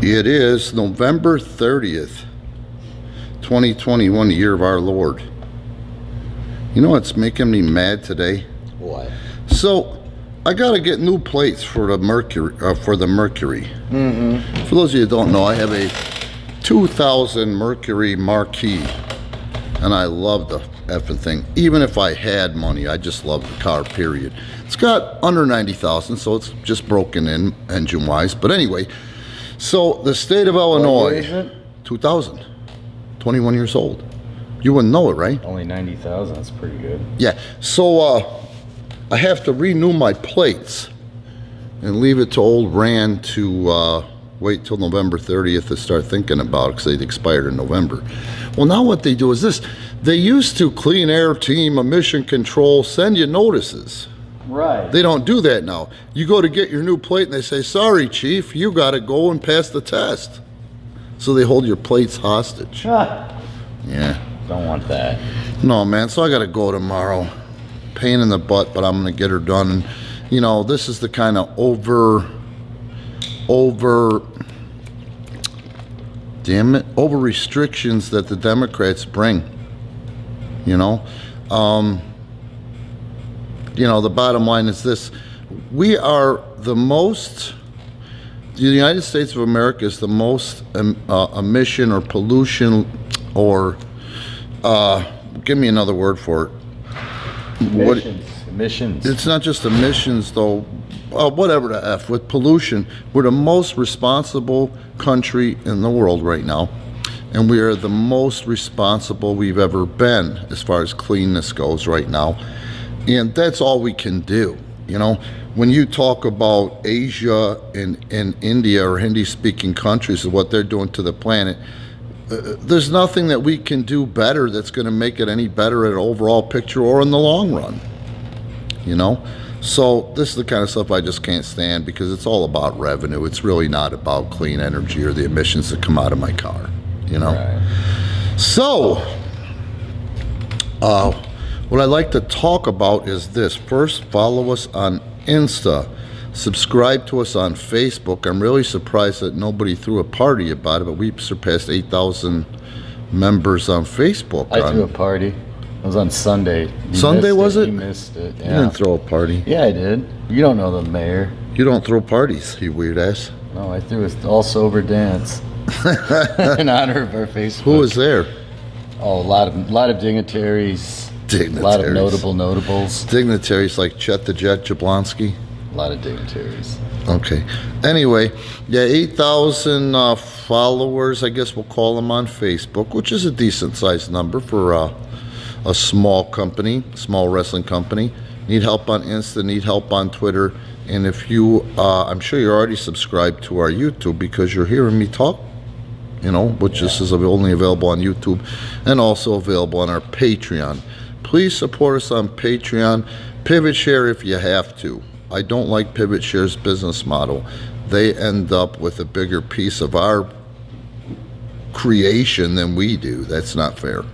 It is November 30th, 2021, the year of our Lord. You know what's making me mad today? What? So, I gotta get new plates for the Mercury. Mm-hmm. For those of you who don't know, I have a 2000 Mercury Marquis, and I love the effing thing. Even if I had money, I just love the car, period. It's got under 90,000, so it's just broken in engine-wise. But anyway, so the state of Illinois, What year is it? 2000, 21 years old. You wouldn't know it, right? Only 90,000. That's pretty good. Yeah. So I have to renew my plates and leave it to old Rand to wait till November 30th to start thinking about it because they'd expired in November. Well, now what they do is this. They used to Clean Air Team, Emission Control, send you notices. Right. They don't do that now. You go to get your new plate and they say, sorry, Chief, you got to go and pass the test. So they hold your plates hostage. Yeah. Don't want that. No, man, so I got to go tomorrow. Pain in the butt, but I'm going to get her done. And, you know, this is the kind of over restrictions that the Democrats bring. You know, the bottom line is this. We are the United States of America is the most emission or pollution or, give me another word for it. Emissions. It's not just emissions, though. Whatever the F. With pollution, we're the most responsible country in the world right now. And we are the most responsible we've ever been as far as cleanness goes right now. And that's all we can do. You know, when you talk about Asia and India or Hindi-speaking countries and what they're doing to the planet, there's nothing that we can do better that's going to make it any better at an overall picture or in the long run. You know? So this is the kind of stuff I just can't stand because it's all about revenue. It's really not about clean energy or the emissions that come out of my car. You know? Right. So, what I'd like to talk about is this. First, follow us on Insta. Subscribe to us on Facebook. I'm really surprised that nobody threw a party about it, but we surpassed 8,000 members on Facebook. I threw a party. It was on Sunday. Sunday, was it? You missed it. Yeah. You didn't throw a party. Yeah, I did. You don't know the mayor. You don't throw parties, you weird ass. No, I threw an all-sober dance in honor of our Facebook. Who was there? Oh, a lot of dignitaries. A lot of notables. Dignitaries like Chet the Jet Jablonski. A lot of dignitaries. Okay. Anyway, yeah, 8,000 followers, I guess we'll call them on Facebook, which is a decent-sized number for a small company, small wrestling company. Need help on Insta, need help on Twitter. And if you, I'm sure you're already subscribed to our YouTube because you're hearing me talk, you know, which this is only available on YouTube and also available on our Patreon. Please support us on Patreon. Pivot Share if you have to. I don't like Pivot Share's business model. They end up with a bigger piece of our creation than we do. That's not fair.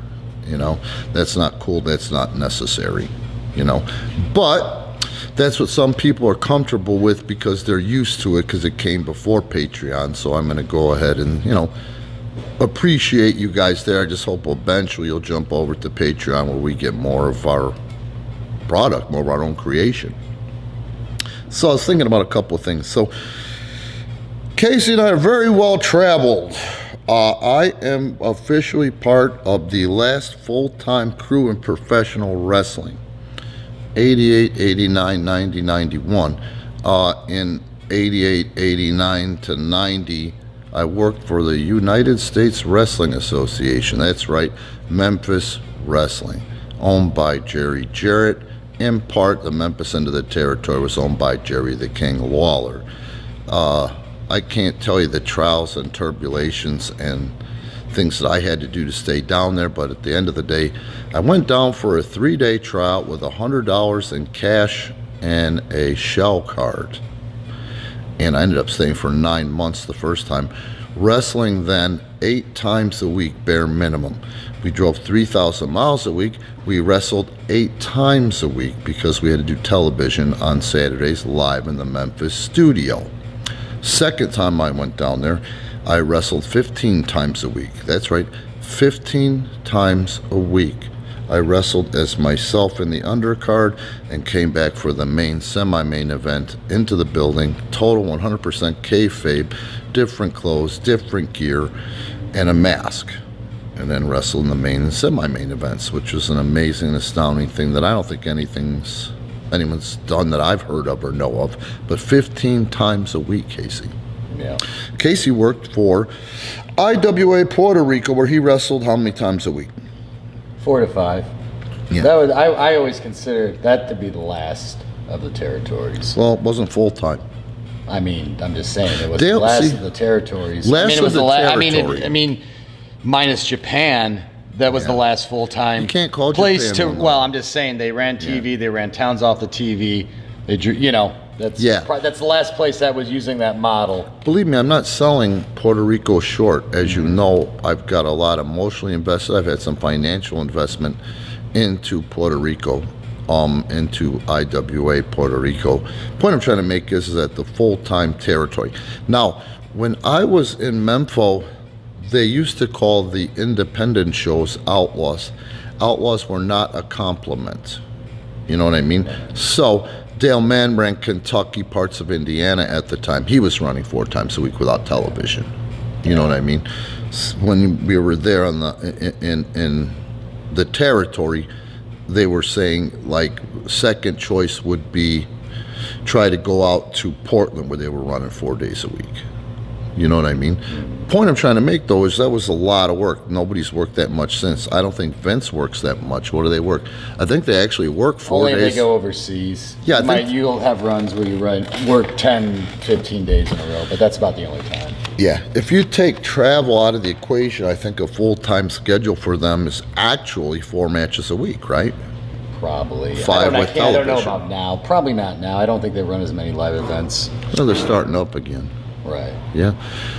You know, that's not cool. That's not necessary. You know, but that's what some people are comfortable with because they're used to it because it came before Patreon. So I'm going to go ahead and, you know, appreciate you guys there. I just hope eventually you'll jump over to Patreon where we get more of our product, more of our own creation. So I was thinking about a couple of things. So Casey and I are very well traveled. I am officially part of the last full-time crew in professional wrestling. 88, 89, 90, 91. In 88, 89 to 90, I worked for the United States Wrestling Association. That's right, Memphis Wrestling, owned by Jerry Jarrett. In part, the Memphis end of the territory was owned by Jerry the King Lawler. I can't tell you the trials and tribulations and things that I had to do to stay down there, but at the end of the day, I went down for a 3-day tryout with $100 in cash and a shell card. And I ended up staying for 9 months the first time. Wrestling then 8 times a week, bare minimum. We drove 3,000 miles a week. We wrestled 8 times a week because we had to do television on Saturdays live in the Memphis studio. Second time I went down there, I wrestled 15 times a week. That's right, 15 times a week. I wrestled as myself in the undercard and came back for the main semi-main event into the building. Total 100% kayfabe, different clothes, different gear, and a mask. And then wrestled in the main and semi-main events, which was an amazing, astounding thing that I don't think anyone's done that I've heard of or know of. But 15 times a week, Casey. Yeah. Casey worked for IWA Puerto Rico, where he wrestled how many times a week? 4 to 5. Yeah. That was I always considered that to be the last of the territories. Well, it wasn't full time. I mean, I'm just saying it was the last of the territories. Last of the territory. I mean, minus Japan, that was the last full time. You can't call place Japan to. Well, I'm just saying they ran TV. They ran towns off the TV. They drew. That's the last place that was using that model. Believe me, I'm not selling Puerto Rico short. As you know, I've got a lot emotionally invested. I've had some financial investment into Puerto Rico, into IWA Puerto Rico. Point I'm trying to make is that the full-time territory. Now, when I was in Memphis, they used to call the independent shows outlaws. Outlaws were not a compliment. You know what I mean? So Dale Mann ran Kentucky, parts of Indiana at the time. He was running 4 times a week without television. You know what I mean? When we were there on in the territory, they were saying like second choice would be try to go out to Portland, where they were running 4 days a week. You know what I mean? Point I'm trying to make, though, is that was a lot of work. Nobody's worked that much since. I don't think Vince works that much. What do they work? I think they actually work 4 days. Only if they go overseas. Yeah, you'll have runs where you work 10, 15 days in a row, but that's about the only time. Yeah. If you take travel out of the equation, I think a full-time schedule for them is actually 4 matches a week, right? Probably. 5 with television. I don't know about now. Probably not now. I don't think they run as many live events. Well, they're starting up again. Right. Yeah.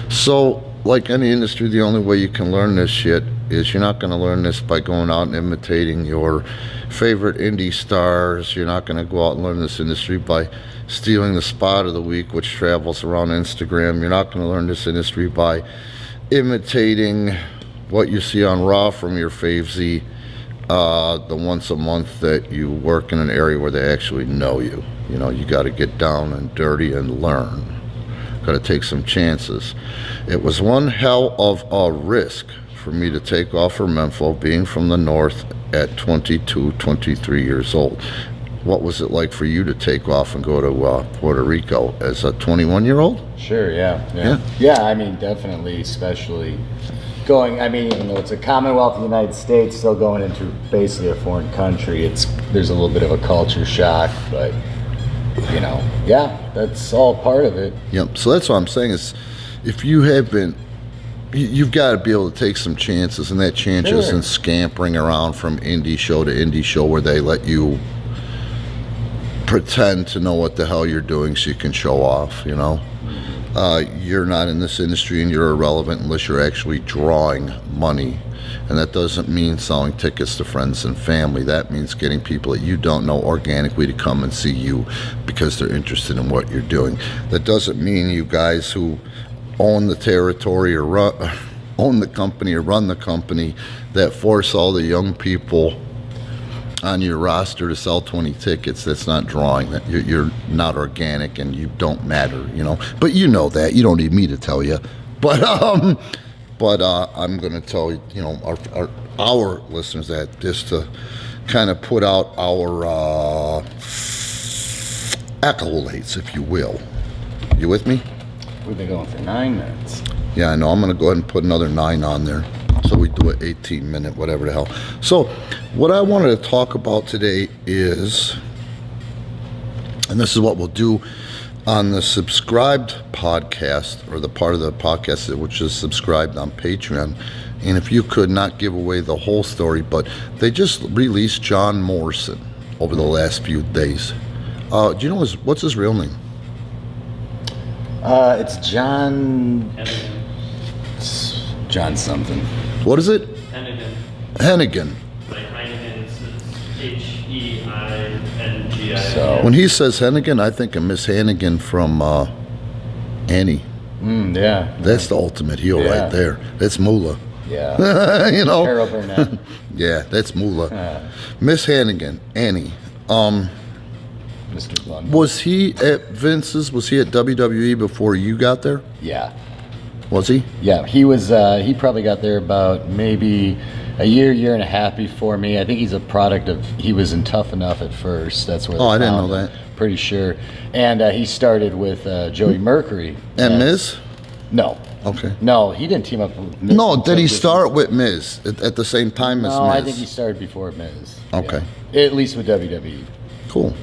So, like any industry, the only way you can learn this shit is you're not going to learn this by going out and imitating your favorite indie stars. You're not going to go out and learn this industry by stealing the spot of the week, which travels around Instagram. You're not going to learn this industry by imitating what you see on Raw from your favesy, the once a month that you work in an area where they actually know you. You know, you got to get down and dirty and learn. Got to take some chances. It was one hell of a risk for me to take off for Memphis, being from the north at 22, 23 years old. What was it like for you to take off and go to Puerto Rico as a 21-year-old? Sure, yeah. I mean, definitely, especially going. I mean, even though it's a Commonwealth of the United States, still going into basically a foreign country. There's a little bit of a culture shock, but. That's all part of it. Yep. So that's what I'm saying is, if you have been, you've got to be able to take some chances, and that chance isn't scampering around from indie show to indie show where they let you pretend to know what the hell you're doing so you can show off. You're not in this industry and you're irrelevant unless you're actually drawing money. And that doesn't mean selling tickets to friends and family. That means getting people that you don't know organically to come and see you because they're interested in what you're doing. That doesn't mean you guys who own the territory or own the company or run the company that force all the young people on your roster to sell 20 tickets. That's not drawing. That you're not organic and you don't matter, But you know that. You don't need me to tell you. But I'm going to tell our listeners that just to kind of put out our accolades, if you will. You with me? We've been going for 9 minutes. Yeah, I know. I'm going to go ahead and put another 9 on there. So we do an 18-minute, whatever the hell. So what I wanted to talk about today is, and this is what we'll do on the subscribed podcast, or the part of the podcast which is subscribed on Patreon. And if you could not give away the whole story, but they just released John Morrison over the last few days. Do you know what's his real name? It's John something. What is it? Hennigan. Like Heineken's H-E-I-N-G-I. So when he says Hennigan, I think of Miss Hannigan from Annie. Yeah. That's the ultimate heel Yeah. right there. That's Moolah. Yeah. You know? Carol Burnett. Yeah, that's Moolah. Miss Hannigan, Annie. Mr. London. Was he at Vince's? Was he at WWE before you got there? Yeah. Was he? Yeah, he was. He probably got there about maybe a year and a half before me. I think he's a product of. He was in Tough Enough at first. That's where. Oh, I didn't found know him, that. Pretty sure. And he started with Joey Mercury. And Miz? No. Okay. No, he didn't team up with Miz. No, did until he this- start with Miz at the same time as No, Miz? I think he started before Miz. Okay. Yeah. At least with WWE. Cool.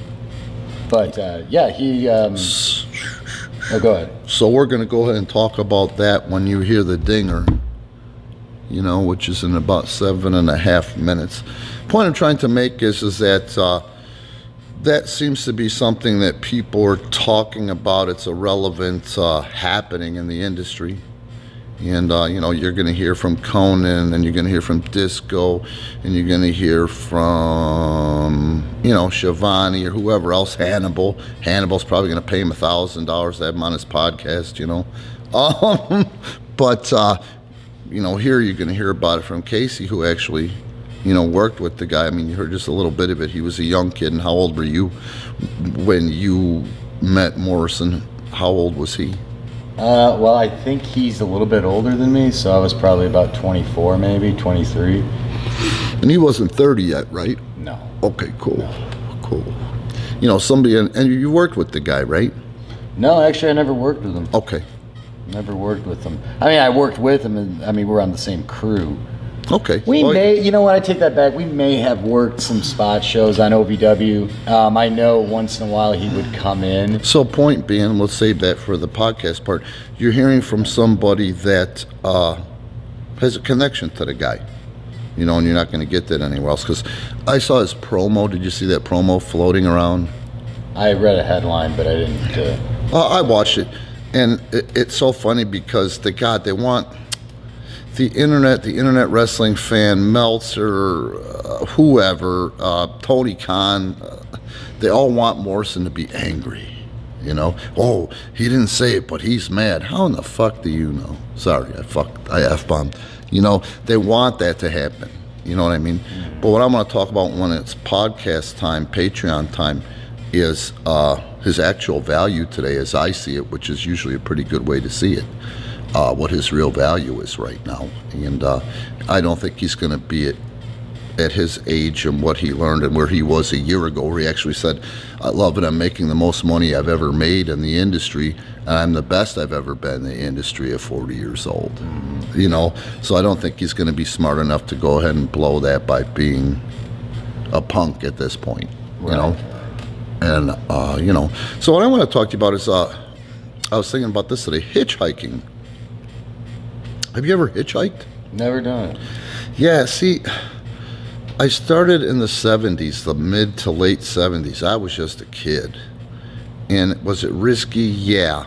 But yeah, he. Oh, go ahead. So we're going to go ahead and talk about that when you hear the dinger, you know, which is in about 7.5 minutes. Point I'm trying to make is that that seems to be something that people are talking about. It's a relevant happening in the industry. And, you know, you're going to hear from Conan, and you're going to hear from Disco, and you're going to hear from, you know, Shivani or whoever else, Hannibal. Hannibal's probably going to pay him $1,000 to have him on his podcast, you know. But, you know, here you're going to hear about it from Casey, who actually, you know, worked with the guy. I mean, you heard just a little bit of it. He was a young kid, and how old were you when you met Morrison? How old was he? Well, I think he's a little bit older than me, so I was probably about 24, maybe 23. And he wasn't 30 yet, right? No. Okay, cool. Cool. You know, somebody, and you worked with the guy, right? No, actually, I never worked with him. Okay. Never worked with him. I mean, I worked with him, and I mean, we're on the same crew. Okay. We Well, may, you know what, I take that back. We may have worked some spot shows on OVW. I know once in a while he would come in. So point being, let's save that for the podcast part. You're hearing from somebody that has a connection to the guy. You know, and you're not going to get that anywhere else. Because I saw his promo. Did you see that promo floating around? I read a headline, but I didn't. I watched it. And it's so funny because they want the internet wrestling fan, Meltzer, whoever, Tony Khan, they all want Morrison to be angry. You know, oh, he didn't say it, but he's mad. How in the fuck do you know? Sorry, I F-bombed. You know, they want that to happen. You know what I mean? But what I'm going to talk about when it's podcast time, Patreon time, is his actual value today as I see it, which is usually a pretty good way to see it. What his real value is right now. And I don't think he's going to be at his age and what he learned and where he was a year ago, where he actually said, I love it, I'm making the most money I've ever made in the industry, and I'm the best I've ever been in the industry at 40 years old. You know, so I don't think he's going to be smart enough to go ahead and blow that by being a punk at this point, you know. And, you know, so what I want to talk to you about is, I was thinking about this today, hitchhiking. Have you ever hitchhiked? Never done it. Yeah, see, I started in the 70s, the mid to late 70s. I was just a kid. And was it risky? Yeah.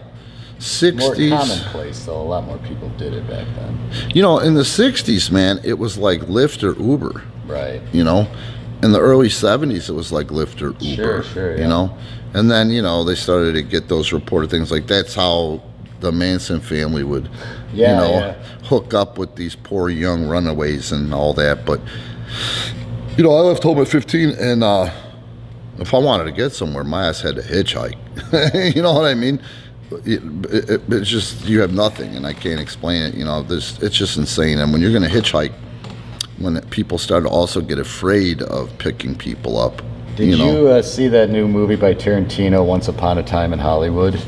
60s. More commonplace, though. A lot more people did it back then. You know, in the 60s, man, it was like Lyft or Uber. Right. You know? In the early 70s, it was like Lyft or Uber. Sure, yeah. You know? And then, you know, they started to get those reported things like that's how the Manson family would, hook up with these poor young runaways and all that. But, you know, I left home at 15, and if I wanted to get somewhere, my ass had to hitchhike. You know what I mean? It's just, you have nothing, and I can't explain it. You know, it's just insane. And when you're going to hitchhike, when people start to also get afraid of picking people up. Did you see that new movie by Tarantino, Once Upon a Time in Hollywood?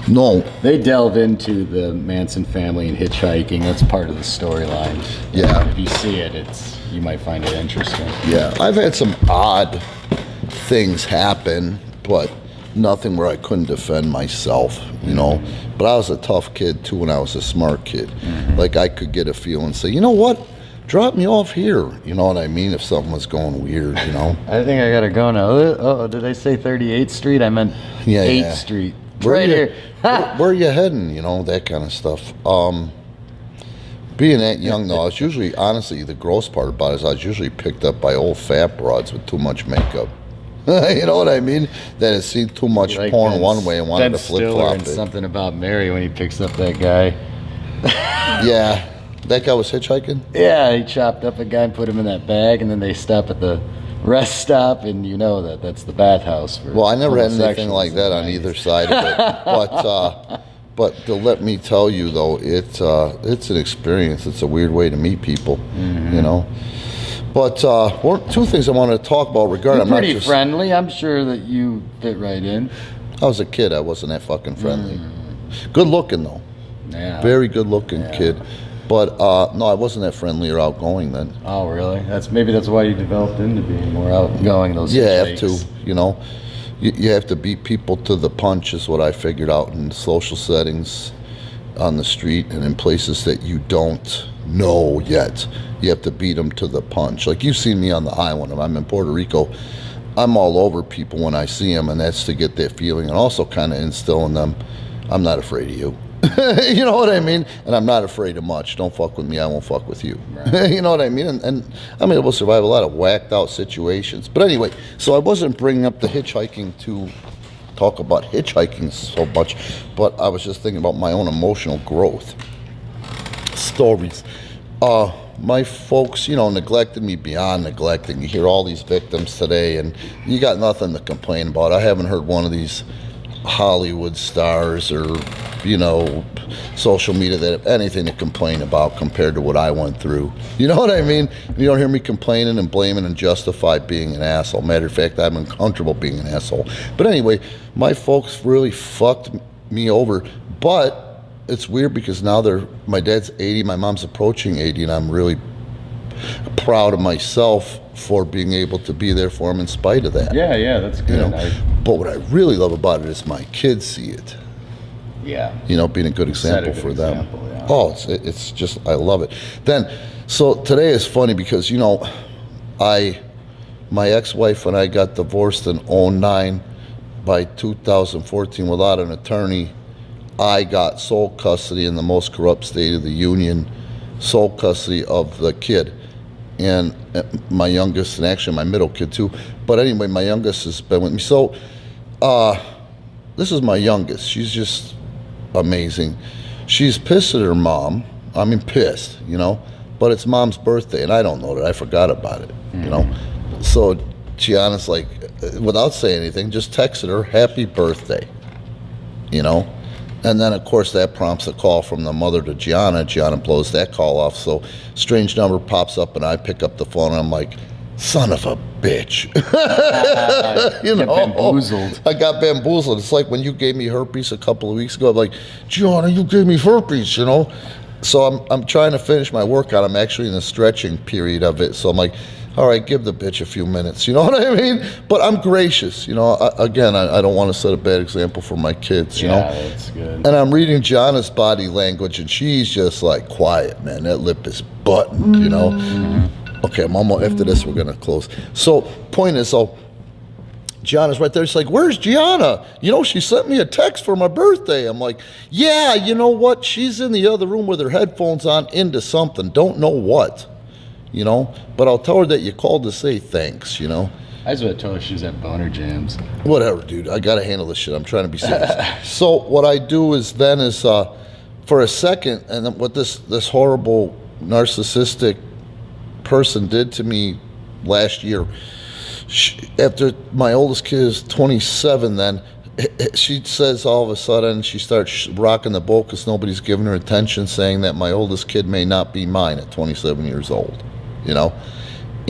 No. They delve into the Manson family and hitchhiking. That's part of the storyline. Yeah. If you see it, you might find it interesting. Yeah, I've had some odd things happen, but nothing where I couldn't defend myself, you know. But I was a tough kid, too, and I was a smart kid. Like, I could get a feel and say, you know what? Drop me off here. You know what I mean? If something was going weird, you know. I think I gotta go now. Oh, did I say 38th Street? I meant 8th Street. Right here. Where are you heading? You know, that kind of stuff. Being that young, though, I was usually, honestly, the gross part about it is I was usually picked up by old fat broads with too much makeup. You know what I mean? That had seen too much Like porn Ben- one way and wanted Ben to flip Stiller flop in it. Something About Mary when he picks up that guy. Yeah, that guy was hitchhiking. Yeah, he chopped up a guy and put him in that bag, and then they stop at the rest stop, and you know that's the bathhouse. For Well, I never had anything homosexuals like that in on the either 90s. side of it. But to let me tell you though, it's an experience. It's a weird way to meet people, you know. But two things I want to talk about regarding. You're I'm not pretty just. friendly. I'm sure that you fit right in. I was a kid. I wasn't that fucking friendly. Good looking though, Yeah. very good looking kid. But no, I wasn't that friendly or outgoing then. Oh, really? Maybe that's why you developed into being more outgoing. Those You have to, hitchhikes. you know. You have to beat people to the punch is what I figured out in social settings, on the street, and in places that you don't know yet. You have to beat them to the punch. Like you've seen me on the island. If I'm in Puerto Rico, I'm all over people when I see them, and that's to get that feeling and also kind of instill in them, I'm not afraid of you. You know what I mean? And I'm not afraid of much. Don't fuck with me, I won't fuck with you. Right. You know what I mean? And I'm able to survive a lot of whacked out situations. But anyway, so I wasn't bringing up the hitchhiking to talk about hitchhiking so much, but I was just thinking about my own emotional growth. Stories. My folks, you know, neglected me beyond neglecting. You hear all these victims today, and you got nothing to complain about. I haven't heard one of these Hollywood stars or, you know, social media that have anything to complain about compared to what I went through. You know what I mean? You don't hear me complaining and blaming and justify being an asshole. Matter of fact, I'm uncomfortable being an asshole. But anyway, my folks really fucked me over. But it's weird because now my dad's 80, my mom's approaching 80, and I'm really proud of myself for being able to be there for him in spite of that. Yeah, that's good. You know? But what I really love about it is my kids see it. Yeah. You know, being a good example for them. Oh, it's just, I love it. Then, so today is funny because, you know, my ex-wife and I got divorced in 2009. By 2014, without an attorney, I got sole custody in the most corrupt state of the union, sole custody of the kid. And my youngest, and actually my middle kid too. But anyway, my youngest has been with me. So, this is my youngest. She's just amazing. She's pissed at her mom. I mean, pissed, you know. But it's mom's birthday, and I don't know that. I forgot about it, you know. So, Gianna's like, without saying anything, just texted her, happy birthday, you know. And then, of course, that prompts a call from the mother to Gianna. Gianna blows that call off. So, strange number pops up, and I pick up the phone, and I'm like, son of a bitch. You know, bamboozled. I got bamboozled. It's like when you gave me herpes a couple of weeks ago. I'm like, Gianna, you gave me herpes, you know. So I'm trying to finish my workout. I'm actually in the stretching period of it. So I'm like, all right, give the bitch a few minutes. You know what I mean? But I'm gracious. You know, I don't want to set a bad example for my kids, you know? Yeah, that's good. And I'm reading Gianna's body language, and she's just like, quiet, man. That lip is buttoned, you know? Okay, I'm almost, after this, we're going to close. So, point is, Gianna's right there. She's like, where's Gianna? You know, she sent me a text for my birthday. I'm like, yeah, you know what? She's in the other room with her headphones on into something. Don't know what, you know? But I'll tell her that you called to say thanks, you know? I just would have told her she was at Boner Jams. Whatever, dude. I got to handle this shit. I'm trying to be serious. So what I do is for a second, and then what this horrible narcissistic person did to me last year, after my oldest kid is 27, then she says all of a sudden, she starts rocking the boat because nobody's giving her attention, saying that my oldest kid may not be mine at 27 years old, you know?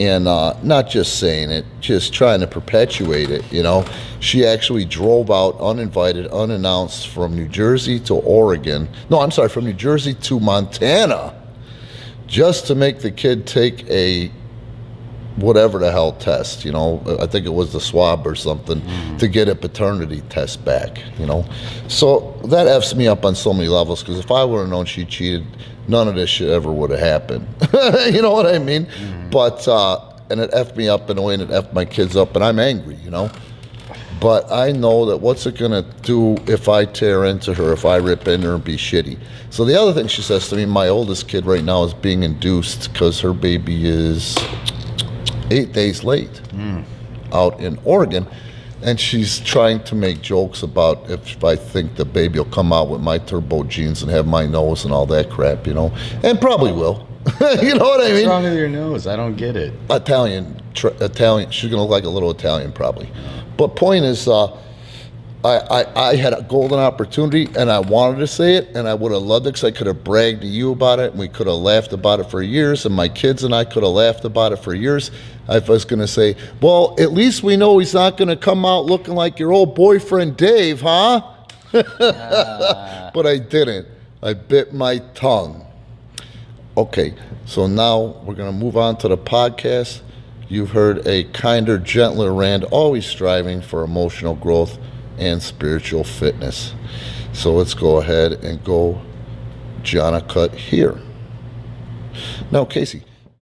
And not just saying it, just trying to perpetuate it, you know? She actually drove out uninvited, unannounced from New Jersey to Oregon. No, I'm sorry, from New Jersey to Montana, just to make the kid take a whatever the hell test, you know, I think it was the swab or something, to get a paternity test back, you know. So that F's me up on so many levels, because if I would have known she cheated, none of this shit ever would have happened. You know what I mean? But, and it F'd me up in a way, and it F'd my kids up, and I'm angry, you know. But I know that what's it going to do if I tear into her, if I rip into her and be shitty. So the other thing she says to me, my oldest kid right now is being induced because her baby is 8 days late. out in Oregon, and she's trying to make jokes about if I think the baby will come out with my turbo jeans and have my nose and all that crap, you know, and probably will. You know what I mean? What's wrong with your nose? I don't get it. Italian. She's gonna look like a little Italian probably. But point is, I had a golden opportunity and I wanted to say it, and I would have loved it because I could have bragged to you about it and we could have laughed about it for years, and my kids and I could have laughed about it for years. I was going to say, well, at least we know he's not going to come out looking like your old boyfriend Dave, huh? But I didn't. I bit my tongue. Okay, so now we're going to move on to the podcast. You've heard a kinder, gentler Rand, always striving for emotional growth and spiritual fitness. So let's go ahead and go Johnna Cut here. Now, Casey,